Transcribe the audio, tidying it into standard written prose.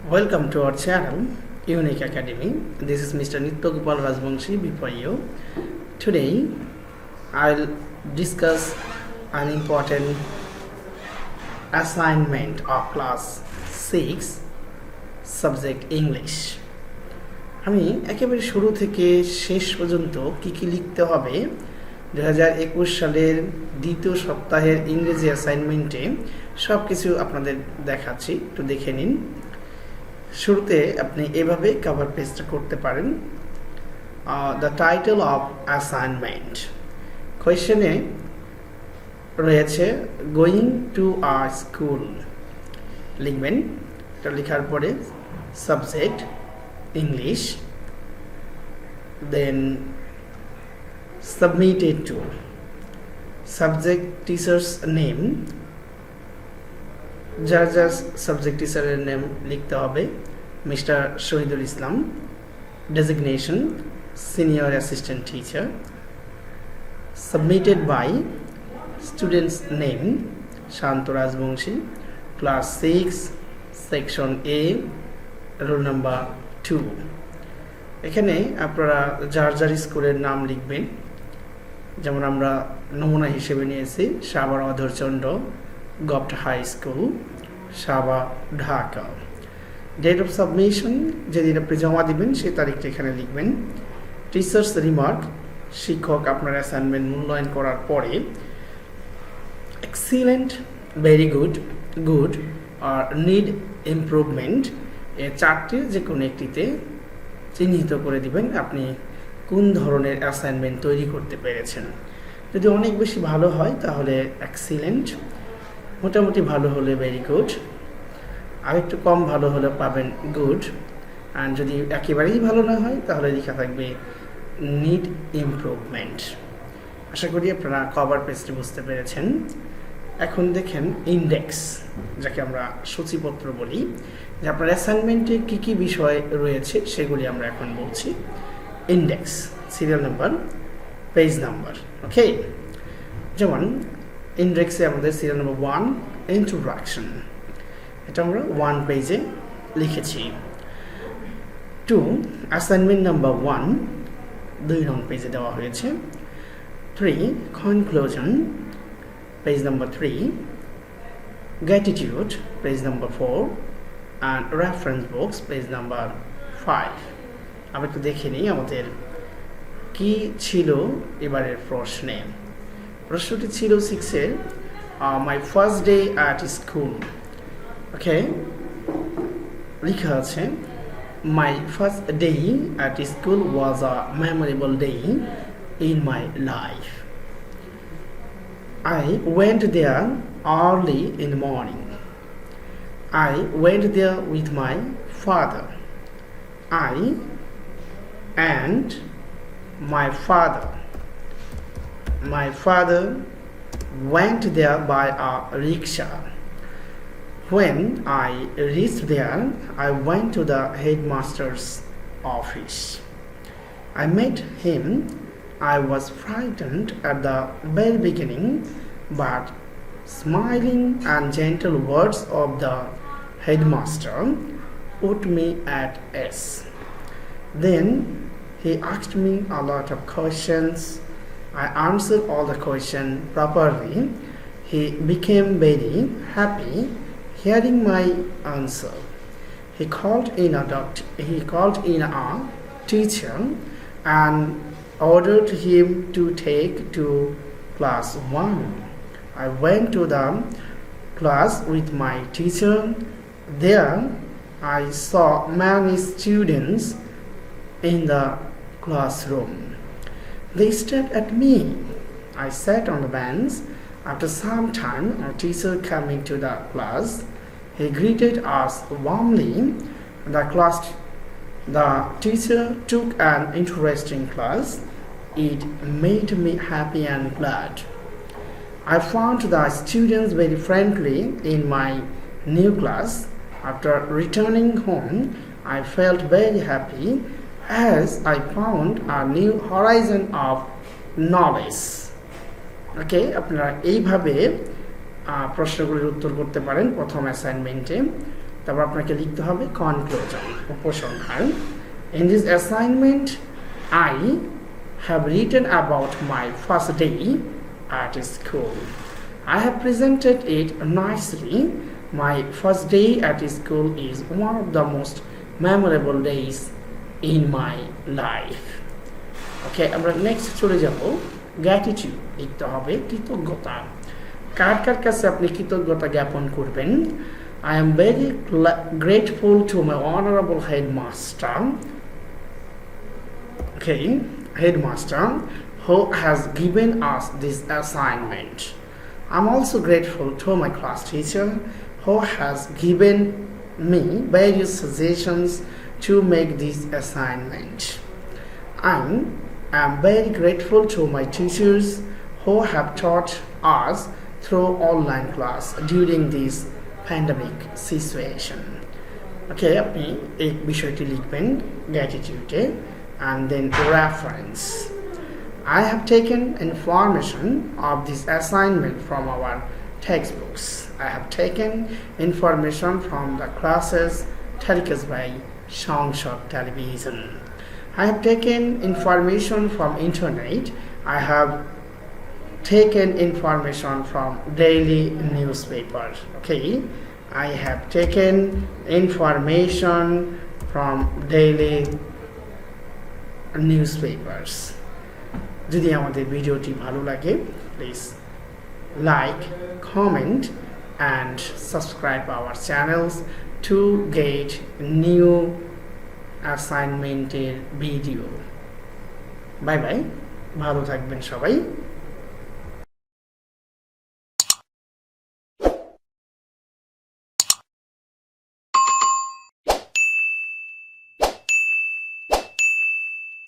Welcome to our channel, Unique Academy. This is Mr. Nittagopal Rajbongshi before you. Today, I'll discuss an important assignment of class 6 subject English. আমি একেবারে শুরু থেকে শেষ পর্যন্ত কি লিখতে হবে 2021 সালের দ্বিতীয় সপ্তাহের ইংরেজি অ্যাসাইনমেন্টে সব কিছু আপনাদের দেখাচ্ছি, একটু দেখে নিন। শুরুতে আপনি এভাবে কভার পেজটা করতে পারেন। দ্য টাইটেল অফ অ্যাসাইনমেন্ট কোয়েশ্চেনে রয়েছে গোয়িং টু আ স্কুল, লিখবেন। এটা লেখার পরে subject English, then submitted to subject teacher's name, যার সাবজেক্ট টিচারের নেম লিখতে হবে mister Shahidul Islam, designation senior assistant teacher, submitted by students name Shanta Rajbongshi, class 6 section A, roll number 2। এখানে আপনারা যার স্কুলের নাম লিখবেন, যেমন আমরা নমুনা হিসেবে নিয়েছি Savar Adharchandra govt high school, Savar, Dhaka. Date of submission, যেদিন আপনি জমা দিবেন সেই তারিখটা এখানে লিখবেন। টিচার্স রিমার্ক, শিক্ষক আপনার অ্যাসাইনমেন্ট মূল্যায়ন করার পরে এক্সিলেন্ট, ভেরি গুড, গুড আর নিড ইমপ্রুভমেন্ট, এই চারটির যে কোনো একটিতে চিহ্নিত করে দিবেন আপনি কোন ধরনের অ্যাসাইনমেন্ট তৈরি করতে পেরেছেন। যদি অনেক বেশি ভালো হয় তাহলে এক্সিলেন্ট, মোটামুটি ভালো হলে ভেরি গুড, আর একটু কম ভালো হলে পাবেন গুড, আর যদি একেবারেই ভালো না হয় তাহলে লেখা থাকবে নিড ইমপ্রুভমেন্ট। আশা করি আপনারা কভার পেজটি বুঝতে পেরেছেন। এখন দেখেন ইন্ডেক্স, যাকে আমরা সূচিপত্র বলি, যে আপনার অ্যাসাইনমেন্টে কী বিষয় রয়েছে সেগুলি আমরা এখন বলছি। Index, serial number, page number. Okay, যেমন ইন্ডেক্সে আমাদের সিরিয়াল নাম্বার 1 ইন্ট্রোডাকশন, এটা আমরা 1 পেজে লিখেছি। 2 অ্যাসাইনমেন্ট নাম্বার 1 2 নং পেজে দেওয়া হয়েছে। 3 conclusion, page number 3। Gratitude, page number 4 and reference books, page number 5। আমরা একটু দেখে নিই আমাদের কি ছিল এবারের প্রশ্নে। প্রশ্নটি ছিল 6-এর my first day at school. Okay, লেখা আছে my first day at school was a memorable day in my life. I went there early in the morning. I went there with my father. I and my father went there by a rickshaw. When I reached there, I went to the headmaster's office. I met him. I was frightened at the very beginning, but smiling and gentle words of the headmaster put me at ease. Then he asked me a lot of questions. I answered all the questions properly. He became very happy hearing my answer. He called in a teacher and ordered him to take to class 1. I went to the class with my teacher. There I saw many students in the classroom. They stared at me. I sat on the bench. After some time, our teacher came into the class. He greeted us warmly. The teacher took an interesting class. It made me happy and glad. I found the students very friendly in my new class. After returning home, I felt very happy as I found a new horizon of knowledge. ওকে, আপনারা এইভাবে প্রশ্নগুলির উত্তর করতে পারেন প্রথম অ্যাসাইনমেন্টে। তারপর আপনাকে লিখতে হবে কনক্লুশন, উপসংহার। In this assignment I have written about my first day at school. I have presented it nicely. My first day at school is one of the most memorable days in my life. ওকে, আমরা next চলে যাব gratitude. লিখতে হবে কৃতজ্ঞতা। কার কার কাছে আপনি কৃতজ্ঞতা জ্ঞাপন করবেন? I am very grateful to my honorable headmaster, headmaster who has given us this assignment. I'm also grateful to my class teacher who has given me various suggestions to make this assignment. I am very grateful to my teachers who have taught us through online class during this pandemic situation. Okay, আপনি এই বিষয়টি লিখবেন গ্র্যাটিটিউডে and then reference. I have taken information of this assignment from our textbooks. I have taken information from the classes telecast by Songshot television. I have taken information from internet. I have taken information from daily newspapers. Okay, I have taken information from daily newspapers. যদি আমাদের ভিডিওটি ভালো লাগে, please like, comment and subscribe our channels to get new assignmented video. Bye bye, ভালো থাকবেন সবাই।